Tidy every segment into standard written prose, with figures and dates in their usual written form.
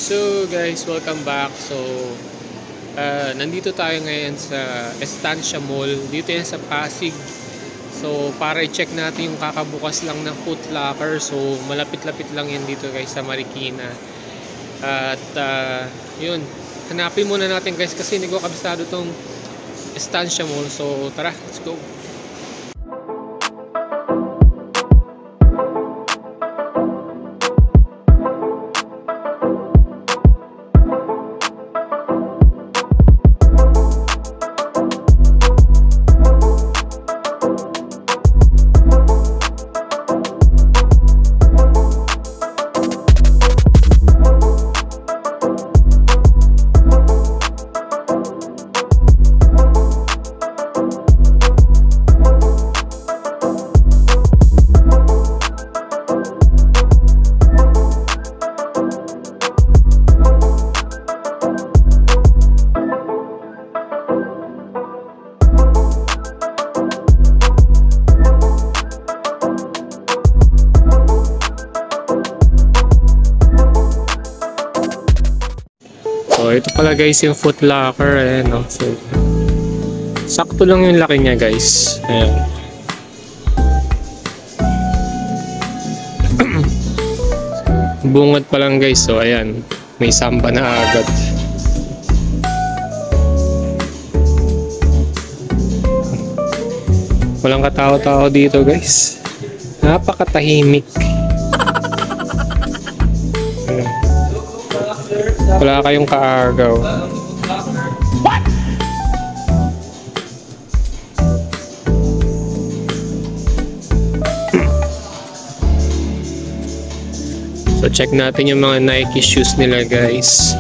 So guys, welcome back. So nandito tayo ngayon sa Estancia Mall. Dito yan sa Pasig. So para i-check natin yung kakabukas lang ng Foot Locker. So malapit-lapit lang yan dito guys sa Marikina. At yun, hanapin muna natin guys kasi hindi ko kabisado tong Estancia Mall. So tara, let's go. So ito pala guys yung Foot Locker, ayan, no? So, sakto lang yung laki niya guys, ayan. Bungat pa lang guys, so ayan, may samba na agad. Walang katao-tao dito guys, napakatahimik. Ayan. Wala kayong kaagaw. What? So check natin yung mga Nike shoes nila guys.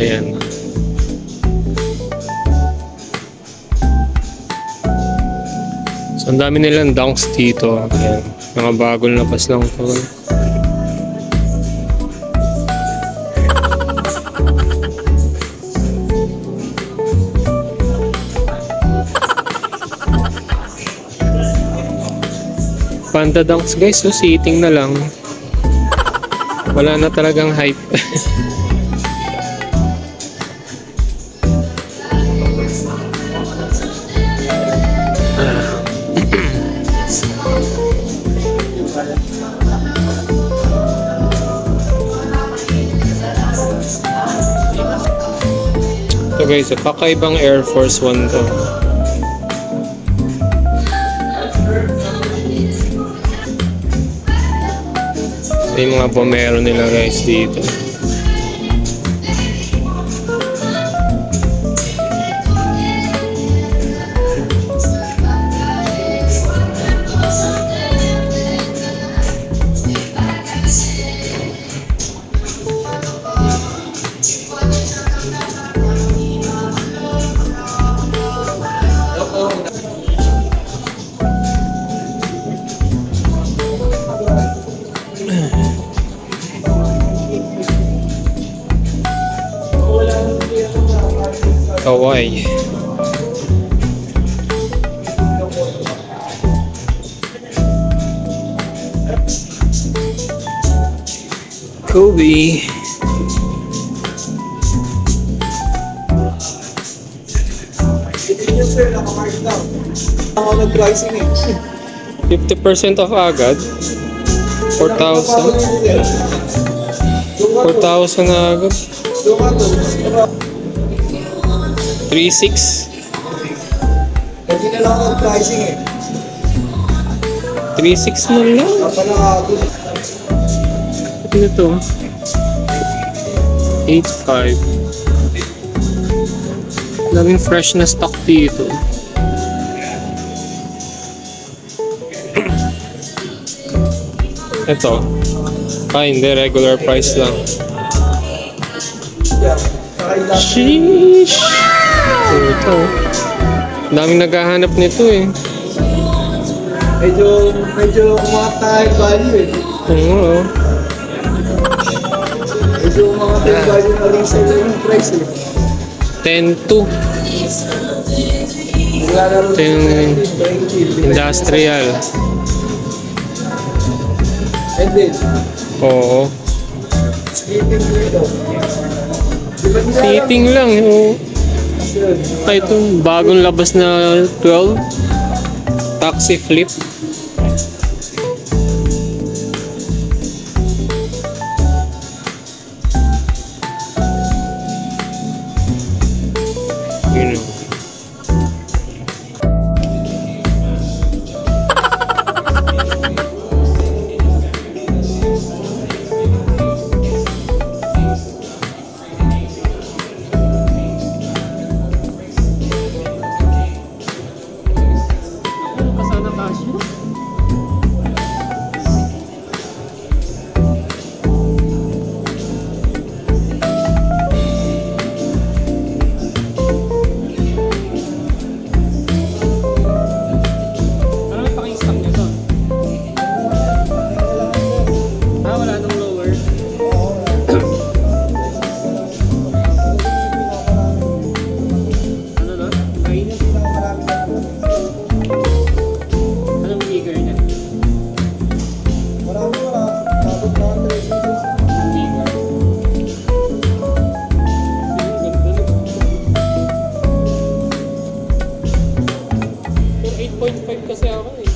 Ayan. So ang dami nilang dunks dito. Ayan. Mga bagong labas lang to. Panda Dunks guys, so sitting na lang. Wala na talagang hype. So guys, kakaibang Air Force 1 to. Yung mga bomero nila guys dito. Kawaii. Kobe. Ako nag-pricing eh. 50% off agad. 4,000. 4,000 agad. 3,600. Hindi na lang ako pricing eh. 3,600 na lang. Ano to? 8,500. Daming fresh na stock dito. Ito. Hindi. Regular price lang. Sheesh! Ito. Daming naghahanap nito eh. Medyo umatay value eh. Oo. Medyo umatay value na rin sa yung price eh. 10,200. Ito yung industrial. And then? Oo. Sleeping dito. Di ba nila Seating lang. Oh. Ay, itong bagong labas na 12. Taxi flip. Yun o. Kasi ako eh.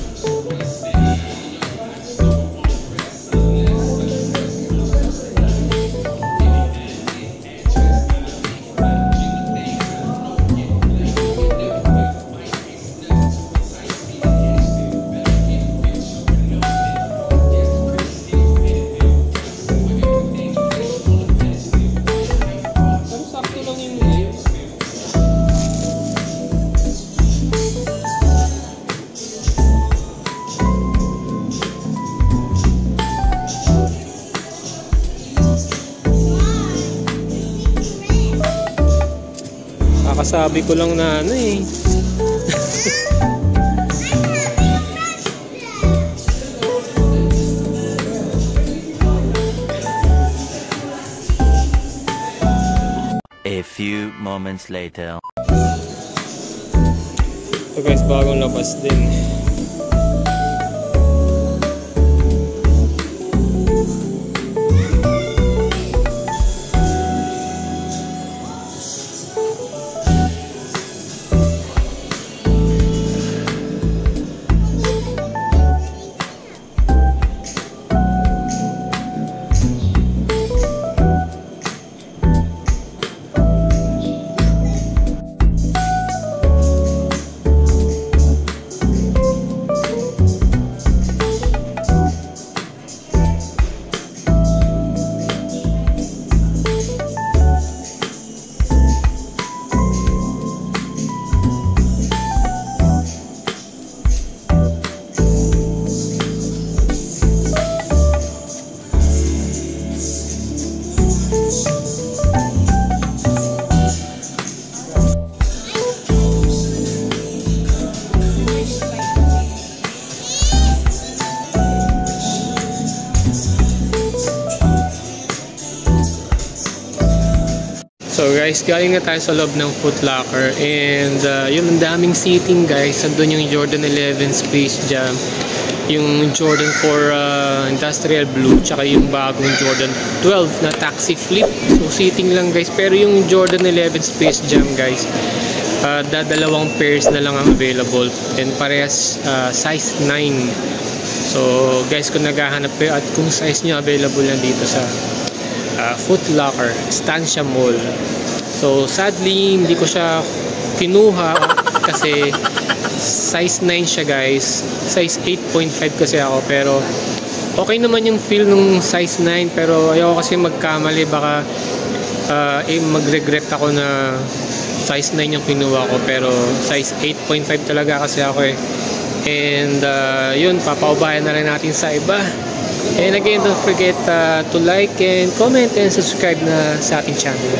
Sakto lang yung live. Kakasabi ko lang na ano eh. A few moments later. So guys, bagong labas din. So guys, galing na tayo sa loob ng Foot Locker and yun, ang daming seating guys. Andun yung Jordan 11 Space Jam, yung Jordan 4 Industrial Blue, tsaka yung bagong Jordan 12 na Taxi Flip. So seating lang guys, pero yung Jordan 11 Space Jam guys, dalawang pairs na lang ang available and parehas size 9. So guys, kung naghahanap kayo at kung size nyo, available na dito sa Foot Locker, Estancia Mall. So sadly, hindi ko siya kinuha kasi size 9 siya guys. Size 8.5 kasi ako, pero okay naman yung feel nung size 9, pero ayoko kasi magkamali, baka mag-regret ako na size 9 yung kinuha ko, pero size 8.5 talaga kasi ako eh. And yun, papaubayan na rin natin sa iba. And again, don't forget to like and comment and subscribe na sa ating channel.